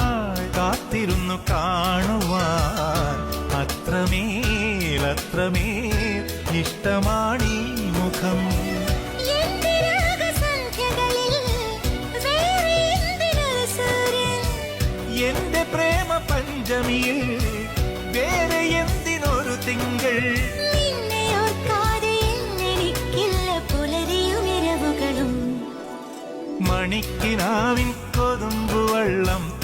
നാൾ കാത്തിരുന്നു കാണുവാൻ. അത്രമേൽ ഇഷ്ടമാണീ മുഖം. എന്റെ പ്രേമ പഞ്ചമിയിൽ വേറെ എന്തിനൊരു തിങ്കൾ. മണിക്കിനാവിൻ കൊതുമ്പുവെള്ളം